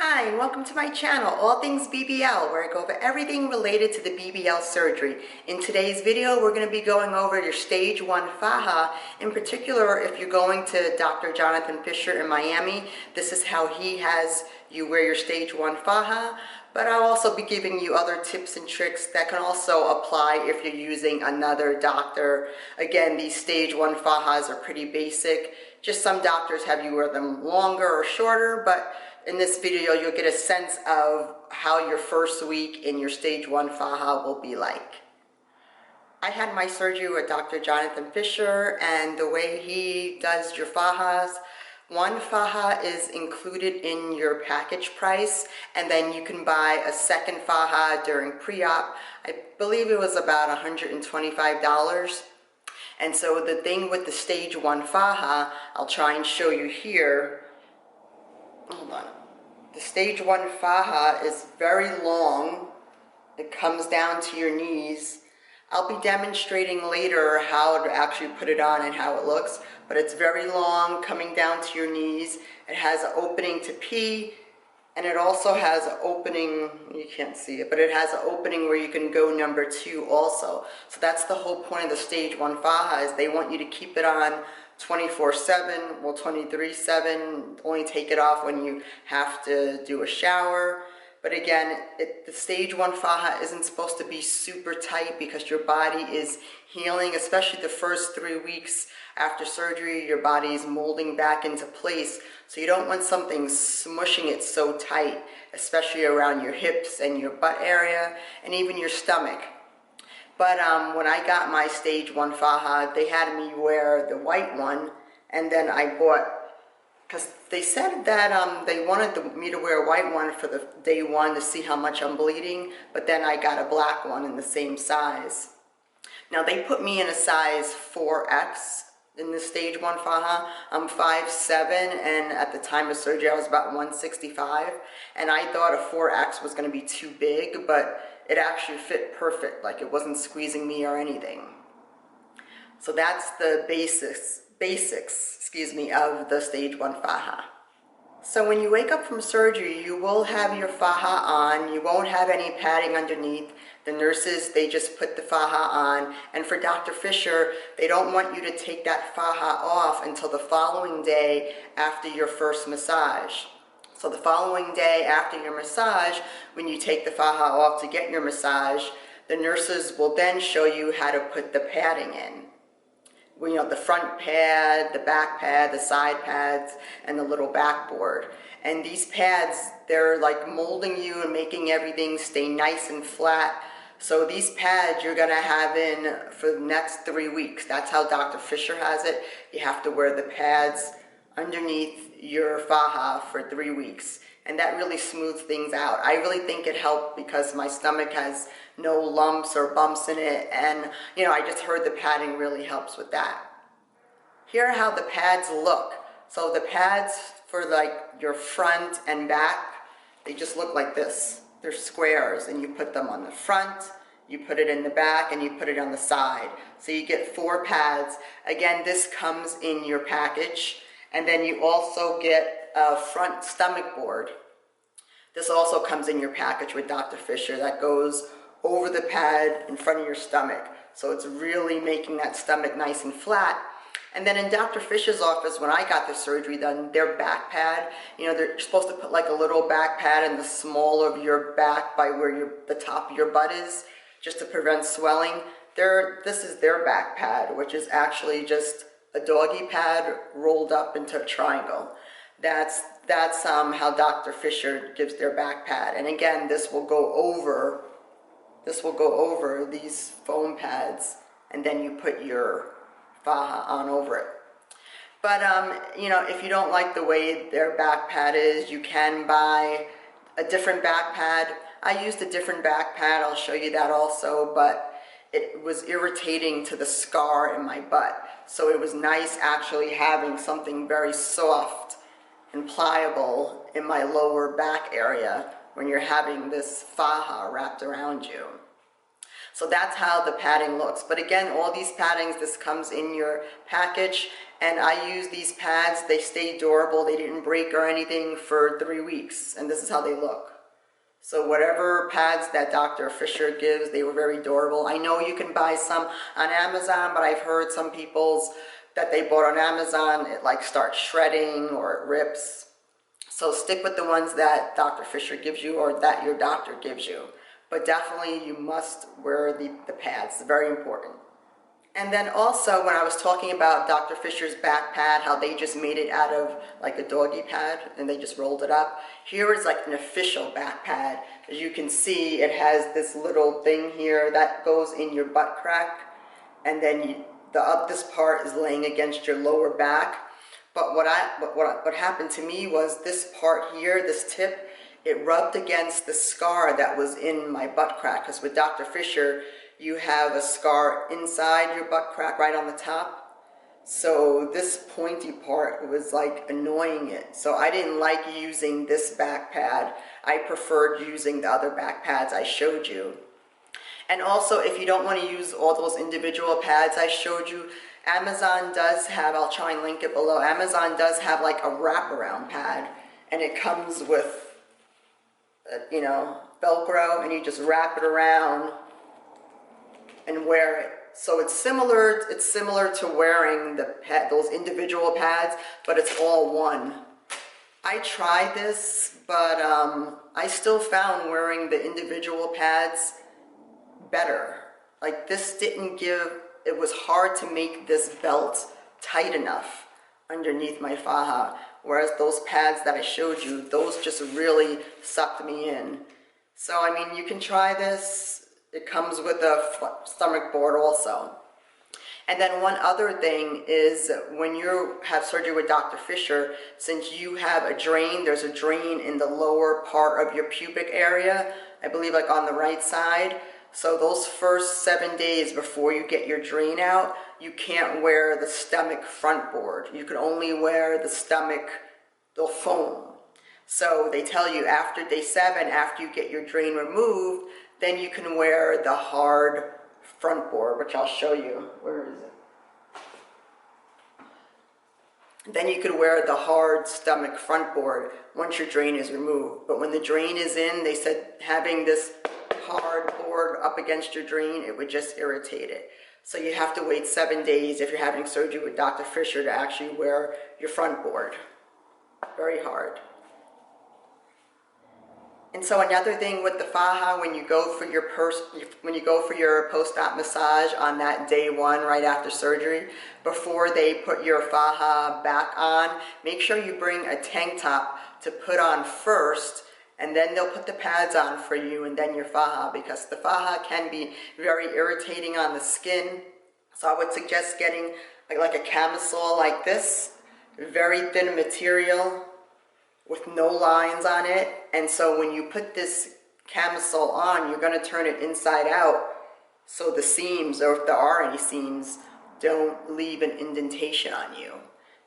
Hi, and welcome to my channel, All Things BBL, where I go over everything related to the BBL surgery. In today's video, we're going to be going over your stage 1 faja. In particular, if you're going to Dr. Jonathan Fisher in Miami, this is how he has you wear your stage 1 faja. But I'll also be giving you other tips and tricks that can also apply if you're using another doctor. Again, these stage 1 fajas are pretty basic. Just some doctors have you wear them longer or shorter, but in this video, you'll get a sense of how your first week in your stage 1 faja will be like. I had my surgery with Dr. Jonathan Fisher, and the way he does your fajas, one faja is included in your package price, and then you can buy a second faja during pre-op. I believe it was about $125. And so the thing with the stage 1 faja, I'll try and show you here. Hold on. The stage 1 faja is very long. It comes down to your knees. I'll be demonstrating later how to actually put it on and how it looks, but it's very long, coming down to your knees. It has an opening to pee, and it also has an opening, you can't see it, but it has an opening where you can go number 2 also. So that's the whole point of the stage 1 faja, is they want you to keep it on 24/7, well 23/7, only take it off when you have to do a shower. But again, the stage 1 faja isn't supposed to be super tight because your body is healing, especially the first 3 weeks after surgery. Your body is molding back into place, so you don't want something smushing it so tight, especially around your hips and your butt area and even your stomach. But when I got my stage 1 faja, they had me wear the white one, and then I bought, because they said that they wanted me to wear a white one for the day 1 to see how much I'm bleeding, but then I got a black one in the same size. Now they put me in a size 4X in the stage 1 faja. I'm 5'7", and at the time of surgery I was about 165, and I thought a 4X was going to be too big, but it actually fit perfect, like it wasn't squeezing me or anything. So that's the basics, of the stage 1 faja. So when you wake up from surgery, you will have your faja on. You won't have any padding underneath. The nurses, they just put the faja on. And for Dr. Fisher, they don't want you to take that faja off until the following day after your first massage. So the following day after your massage, when you take the faja off to get your massage, the nurses will then show you how to put the padding in. You know, the front pad, the back pad, the side pads, and the little backboard. And these pads, they're like molding you and making everything stay nice and flat. So these pads you're going to have in for the next 3 weeks. That's how Dr. Fisher has it. You have to wear the pads underneath your faja for 3 weeks, and that really smooths things out. I really think it helped because my stomach has no lumps or bumps in it, and you know, I just heard the padding really helps with that. Here are how the pads look. So the pads for like your front and back, they just look like this. They're squares, and you put them on the front, you put it in the back, and you put it on the side. So you get 4 pads. Again, this comes in your package. And then you also get a front stomach board. This also comes in your package with Dr. Fisher. That goes over the pad in front of your stomach. So it's really making that stomach nice and flat. And then in Dr. Fisher's office, when I got the surgery done, their back pad, you know, they're supposed to put like a little back pad in the small of your back by where the top of your butt is, just to prevent swelling. This is their back pad, which is actually just a doggy pad rolled up into a triangle. That's how Dr. Fisher gives their back pad. And again, this will go over these foam pads, and then you put your faja on over it. But you know, if you don't like the way their back pad is, you can buy a different back pad. I used a different back pad, I'll show you that also, but it was irritating to the scar in my butt. So it was nice actually having something very soft and pliable in my lower back area when you're having this faja wrapped around you. So that's how the padding looks. But again, all these paddings, this comes in your package, and I use these pads. They stay durable. They didn't break or anything for 3 weeks, and this is how they look. So whatever pads that Dr. Fisher gives, they were very durable. I know you can buy some on Amazon, but I've heard some people's that they bought on Amazon, it like starts shredding or it rips. So stick with the ones that Dr. Fisher gives you or that your doctor gives you. But definitely you must wear the pads, it's very important. And then also when I was talking about Dr. Fisher's Backpad, how they just made it out of like a doggy pad and they just rolled it up. Here is like an official Backpad. As you can see, it has this little thing here that goes in your butt crack, and then this part is laying against your lower back. But what happened to me was this part here, this tip, it rubbed against the scar that was in my butt crack. Because with Dr. Fisher, you have a scar inside your butt crack right on the top. So this pointy part was like annoying it. So I didn't like using this back pad. I preferred using the other back pads I showed you. And also, if you don't want to use all those individual pads I showed you, Amazon does have, I'll try and link it below, Amazon does have like a wraparound pad, and it comes with, you know, Velcro, and you just wrap it around and wear it. So it's similar to wearing those individual pads, but it's all one. I tried this, but I still found wearing the individual pads better. Like this didn't give, it was hard to make this belt tight enough underneath my faja, whereas those pads that I showed you, those just really sucked me in. So I mean, you can try this. It comes with a stomach board also. And then one other thing is when you have surgery with Dr. Fisher, since you have a drain, there's a drain in the lower part of your pubic area, I believe like on the right side. So those first 7 days before you get your drain out, you can't wear the stomach front board. You can only wear the stomach, the foam. So they tell you after day 7, after you get your drain removed, then you can wear the hard front board, which I'll show you. Where is it? Then you could wear the hard stomach front board once your drain is removed. But when the drain is in, they said having this hard board up against your drain, it would just irritate it. So you have to wait 7 days if you're having surgery with Dr. Fisher to actually wear your front board. Very hard. And so another thing with the faja, when you go for your post-op massage on that day 1 right after surgery, before they put your faja back on, make sure you bring a tank top to put on first, and then they'll put the pads on for you and then your faja, because the faja can be very irritating on the skin. So I would suggest getting like a camisole like this, very thin material with no lines on it. And so when you put this camisole on, you're going to turn it inside out so the seams, or if there are any seams, don't leave an indentation on you.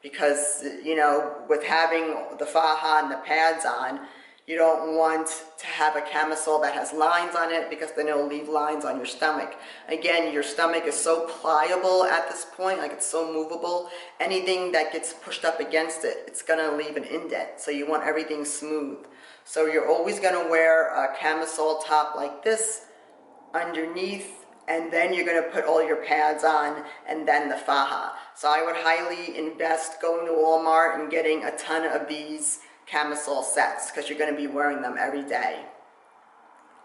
Because, you know, with having the faja and the pads on, you don't want to have a camisole that has lines on it, because then it'll leave lines on your stomach. Again, your stomach is so pliable at this point, like it's so movable. Anything that gets pushed up against it, it's gonna leave an indent. So you want everything smooth. So you're always gonna wear a camisole top like this underneath, and then you're gonna put all your pads on and then the faja. So I would highly invest going to Walmart and getting a ton of these camisole sets, because you're going to be wearing them every day.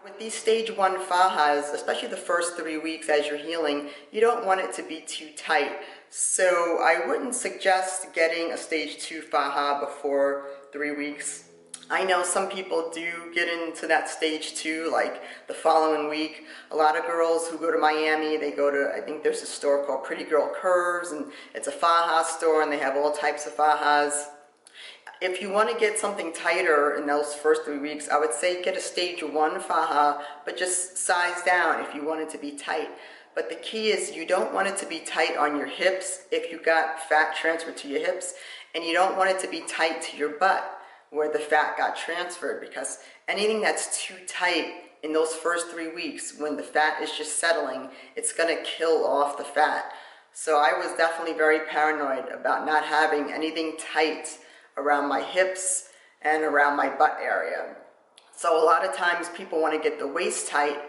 With these stage 1 fajas, especially the first 3 weeks as you're healing, you don't want it to be too tight. So I wouldn't suggest getting a stage 2 faja before 3 weeks. I know some people do get into that stage 2 like the following week. A lot of girls who go to Miami, they go to, I think there's a store called Pretty Girl Curves, and it's a faja store, and they have all types of fajas. If you want to get something tighter in those first 3 weeks, I would say get a stage 1 faja, but just size down if you want it to be tight. But the key is you don't want it to be tight on your hips if you got fat transferred to your hips, and you don't want it to be tight to your butt where the fat got transferred, because anything that's too tight in those first 3 weeks when the fat is just settling, it's going to kill off the fat. So I was definitely very paranoid about not having anything tight around my hips and around my butt area. So a lot of times people want to get the waist tight,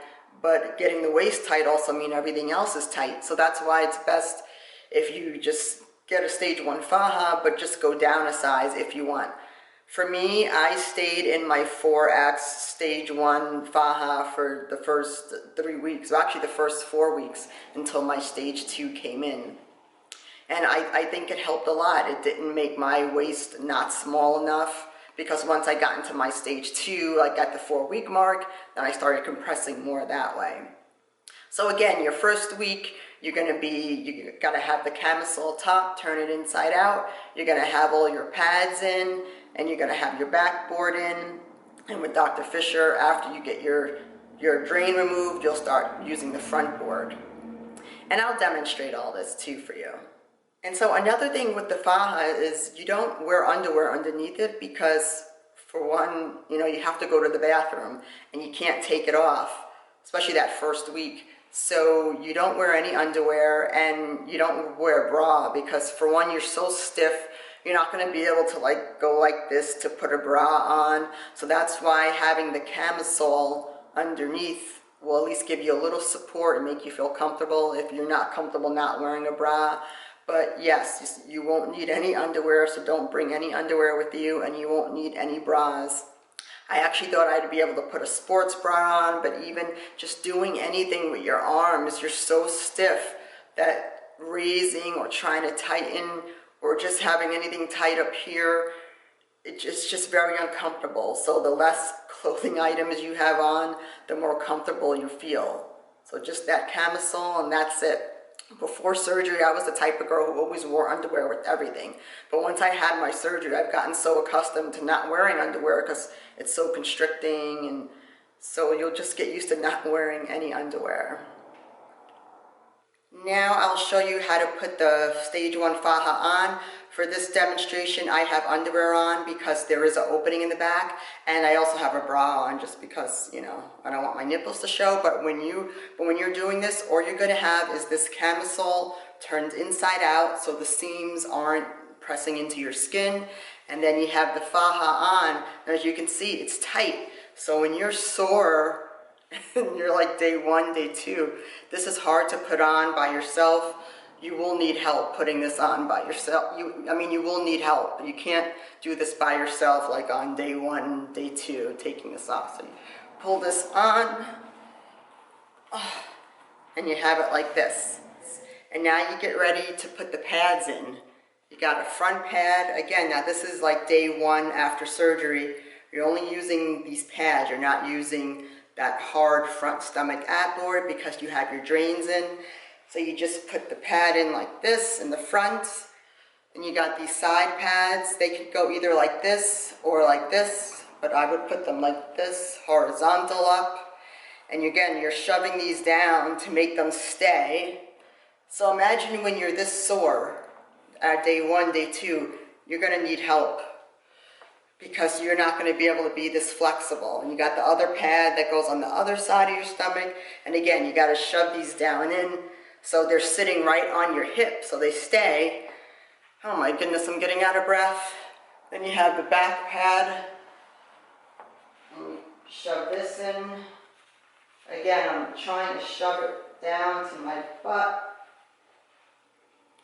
but getting the waist tight also means everything else is tight. So that's why it's best if you just get a stage 1 faja, but just go down a size if you want. For me, I stayed in my 4X stage 1 faja for the first 3 weeks, well, actually the first 4 weeks until my stage 2 came in. And I think it helped a lot. It didn't make my waist not small enough, because once I got into my stage 2, like at the 4-week mark, then I started compressing more that way. So again, your first week, you gotta have the camisole top, turn it inside out. You're gonna have all your pads in, and you're gonna have your backboard in. And with Dr. Fisher, after you get your drain removed, you'll start using the front board. And I'll demonstrate all this too for you. And so another thing with the faja is you don't wear underwear underneath it, because for one, you have to go to the bathroom and you can't take it off, especially that first week. So you don't wear any underwear, and you don't wear a bra, because for one, you're so stiff, you're not going to be able to go like this to put a bra on. So that's why having the camisole underneath will at least give you a little support and make you feel comfortable if you're not comfortable not wearing a bra. But yes, you won't need any underwear, so don't bring any underwear with you, and you won't need any bras. I actually thought I'd be able to put a sports bra on, but even just doing anything with your arms, you're so stiff that raising or trying to tighten or just having anything tight up here, it's just very uncomfortable. So the less clothing items you have on, the more comfortable you feel. So just that camisole, and that's it. Before surgery, I was the type of girl who always wore underwear with everything. But once I had my surgery, I've gotten so accustomed to not wearing underwear because it's so constricting, and so you'll just get used to not wearing any underwear. Now I'll show you how to put the stage 1 faja on. For this demonstration, I have underwear on because there is an opening in the back, and I also have a bra on just because, I don't want my nipples to show. But when you're doing this, all you're going to have is this camisole turned inside out so the seams aren't pressing into your skin, and then you have the faja on, and as you can see, it's tight. So when you're sore and you're like day 1, day 2, this is hard to put on by yourself. You will need help putting this on by yourself. You will need help. You can't do this by yourself like on day 1, day 2, taking this off. So you pull this on, and you have it like this. And now you get ready to put the pads in. You got a front pad. Again, now this is like day 1 after surgery. You're only using these pads. You're not using that hard front stomach ab board because you have your drains in. So you just put the pad in like this in the front, and you got these side pads. They could go either like this or like this, but I would put them like this, horizontal up. And again, you're shoving these down to make them stay. So imagine when you're this sore at day 1, day 2, you're gonna need help because you're not gonna be able to be this flexible. And you got the other pad that goes on the other side of your stomach. And again, you gotta shove these down in. So they're sitting right on your hip, so they stay. Oh my goodness, I'm getting out of breath. Then you have the back pad. And shove this in. Again, I'm trying to shove it down to my butt.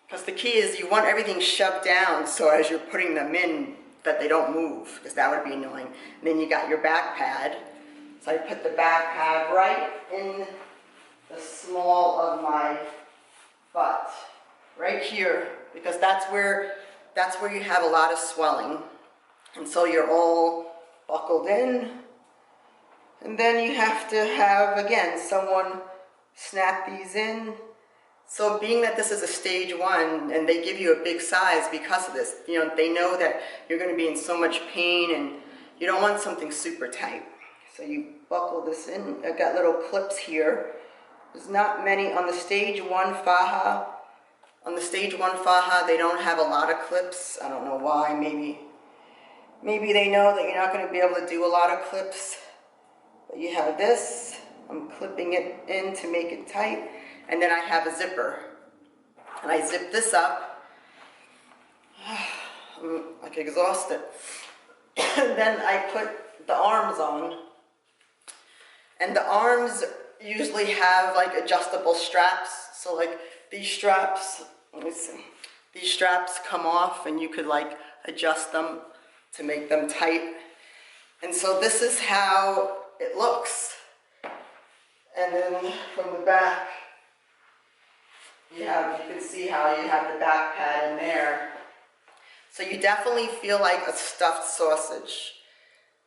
Because the key is you want everything shoved down so as you're putting them in that they don't move, because that would be annoying. And then you got your back pad. So I put the back pad right in the small of my butt, right here, because that's where you have a lot of swelling. And so you're all buckled in, and then you have to have, again, someone snap these in. So being that this is a stage 1 and they give you a big size because of this, they know that you're going to be in so much pain and you don't want something super tight. So you buckle this in. I've got little clips here. There's not many on the stage 1 faja. On the stage 1 faja, they don't have a lot of clips. I don't know why. Maybe they know that you're not going to be able to do a lot of clips. you have this, I'm clipping it in to make it tight, and then I have a zipper. And I zip this up. I'm like exhausted. And then I put the arms on. And the arms usually have like adjustable straps. So like these straps, let me see. These straps come off and you could like adjust them to make them tight. And so this is how it looks. And then from the back, you can see how you have the back pad in there. So you definitely feel like a stuffed sausage.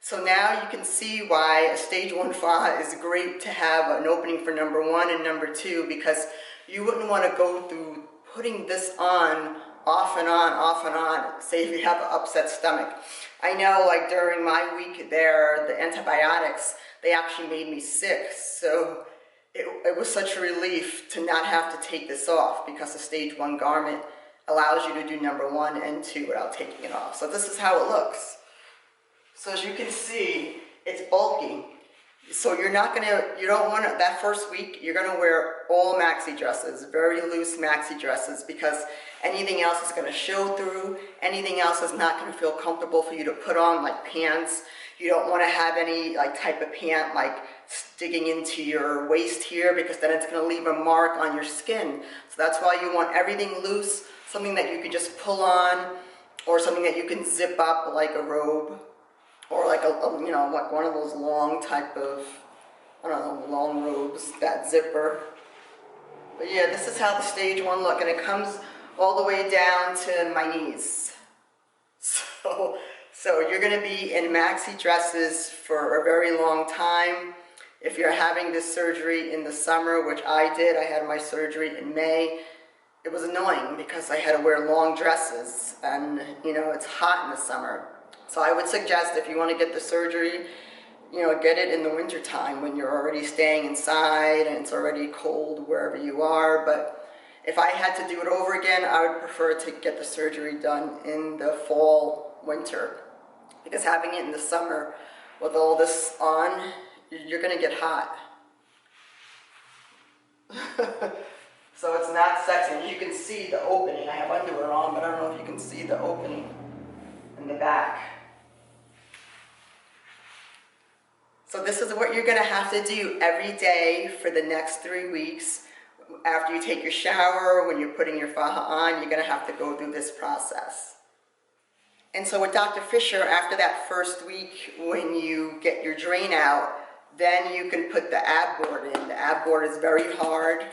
So now you can see why a stage 1 faja is great to have an opening for number 1 and number 2, because you wouldn't want to go through putting this on, off and on, say if you have an upset stomach. I know like during my week there, the antibiotics, they actually made me sick. So it was such a relief to not have to take this off, because the stage 1 garment allows you to do number 1 and 2 without taking it off. So this is how it looks. So as you can see, it's bulky. So you don't want to, that first week, you're going to wear all maxi dresses, very loose maxi dresses, because anything else is going to show through. Anything else is not going to feel comfortable for you to put on, like pants. You don't want to have any like type of pant like sticking into your waist here, because then it's going to leave a mark on your skin. So that's why you want everything loose, something that you could just pull on, or something that you can zip up like a robe, or like like one of those long type of, I don't know, long robes, that zipper. But yeah, this is how the stage 1 look, and it comes all the way down to my knees. So you're going to be in maxi dresses for a very long time. If you're having this surgery in the summer, which I did, I had my surgery in May, it was annoying because I had to wear long dresses, and it's hot in the summer. So I would suggest, if you want to get the surgery, get it in the winter time when you're already staying inside and it's already cold wherever you are. But if I had to do it over again, I would prefer to get the surgery done in the fall, winter, because having it in the summer with all this on, you're going to get hot. So it's not sexy. And you can see the opening. I have underwear on, but I don't know if you can see the opening in the back. So this is what you're going to have to do every day for the next 3 weeks. After you take your shower, when you're putting your faja on, you're going to have to go through this process. And so with Dr. Fisher, after that first week, when you get your drain out, then you can put the ab board in. The ab board is very hard.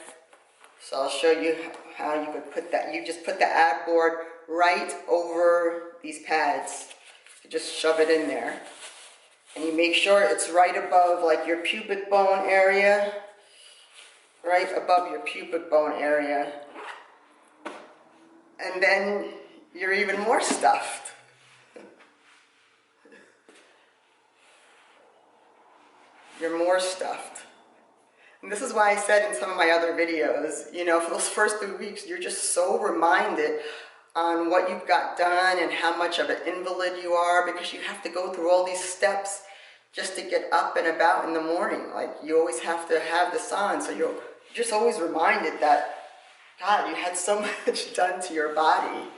So I'll show you how you could put that. You just put the ab board right over these pads. You just shove it in there. And you make sure it's right above like your pubic bone area. Right above your pubic bone area. And then you're even more stuffed. You're more stuffed. And this is why I said in some of my other videos, for those first 3 weeks, you're just so reminded on what you've got done and how much of an invalid you are, because you have to go through all these steps just to get up and about in the morning. Like, you always have to have this on, so you're just always reminded that, God, you had so much done to your body.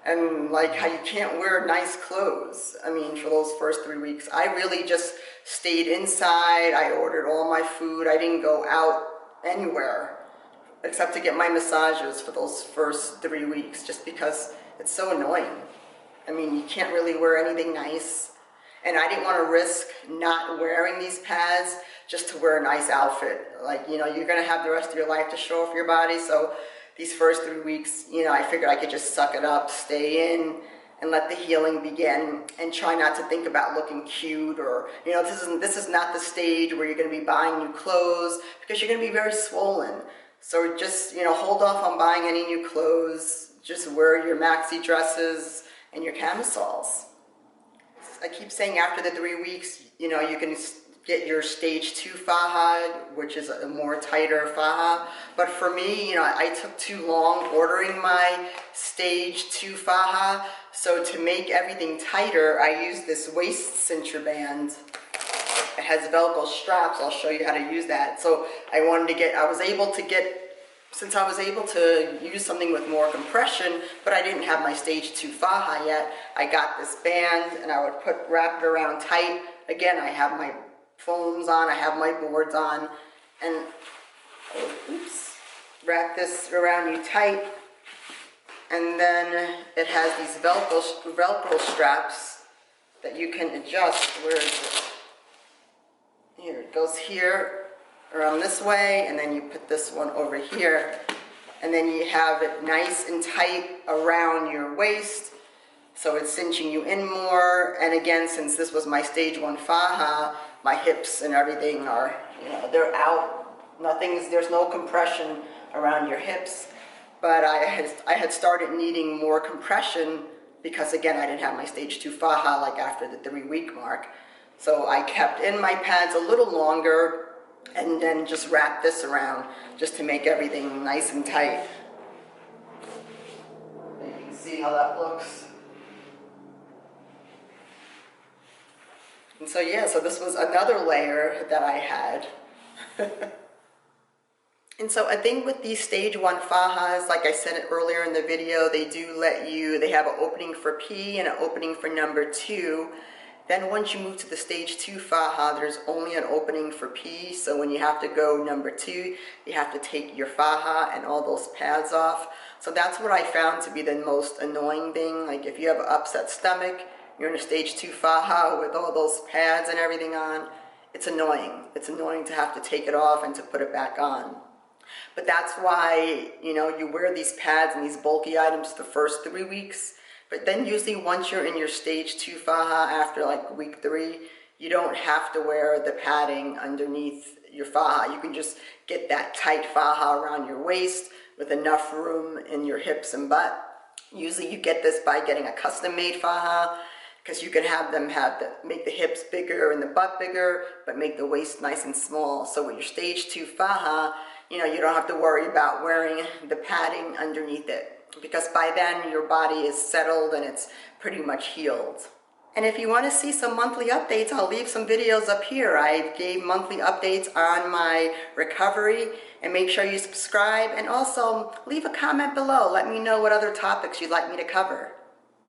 And like how you can't wear nice clothes. I mean, for those first 3 weeks, I really just stayed inside. I ordered all my food. I didn't go out anywhere except to get my massages for those first 3 weeks, just because it's so annoying. I mean, you can't really wear anything nice. And I didn't want to risk not wearing these pads just to wear a nice outfit. Like, you're going to have the rest of your life to show off your body. So these first 3 weeks, I figured I could just suck it up, stay in, and let the healing begin, and try not to think about looking cute, or, this is not the stage where you're going to be buying new clothes, because you're going to be very swollen. So just, hold off on buying any new clothes. Just wear your maxi dresses and your camisoles. I keep saying after the 3 weeks, you can get your stage 2 faja, which is a more tighter faja. But for me, I took too long ordering my stage 2 faja. So to make everything tighter, I used this waist cincher band. It has Velcro straps. I'll show you how to use that. So I was able to get, since I was able to use something with more compression, but I didn't have my stage 2 faja yet, I got this band and I would wrap it around tight. Again, I have my foams on, I have my boards on, and wrap this around you tight. And then it has these Velcro straps that you can adjust. Where is it? Here, it goes here, around this way, and then you put this one over here. And then you have it nice and tight around your waist, so it's cinching you in more. And again, since this was my stage 1 faja, my hips and everything are, they're out. There's no compression around your hips. But I had started needing more compression because, again, I didn't have my stage 2 faja like after the 3-week mark. So I kept in my pads a little longer and then just wrapped this around just to make everything nice and tight. You can see how that looks. And so yeah, so this was another layer that I had. And so a thing with these stage 1 fajas, like I said earlier in the video, they have an opening for P and an opening for number 2. Then once you move to the stage 2 faja, there's only an opening for P. So when you have to go number 2, you have to take your faja and all those pads off. So that's what I found to be the most annoying thing. Like if you have an upset stomach, you're in a stage 2 faja with all those pads and everything on, it's annoying. It's annoying to have to take it off and to put it back on. But that's why, you wear these pads and these bulky items the first 3 weeks. But then usually once you're in your stage 2 faja after like week 3, you don't have to wear the padding underneath your faja. You can just get that tight faja around your waist with enough room in your hips and butt. Usually you get this by getting a custom-made faja, because you can have them make the hips bigger and the butt bigger, but make the waist nice and small. So with your stage 2 faja, you don't have to worry about wearing the padding underneath it, because by then your body is settled and it's pretty much healed. And if you want to see some monthly updates, I'll leave some videos up here. I gave monthly updates on my recovery, and make sure you subscribe and also leave a comment below. Let me know what other topics you'd like me to cover.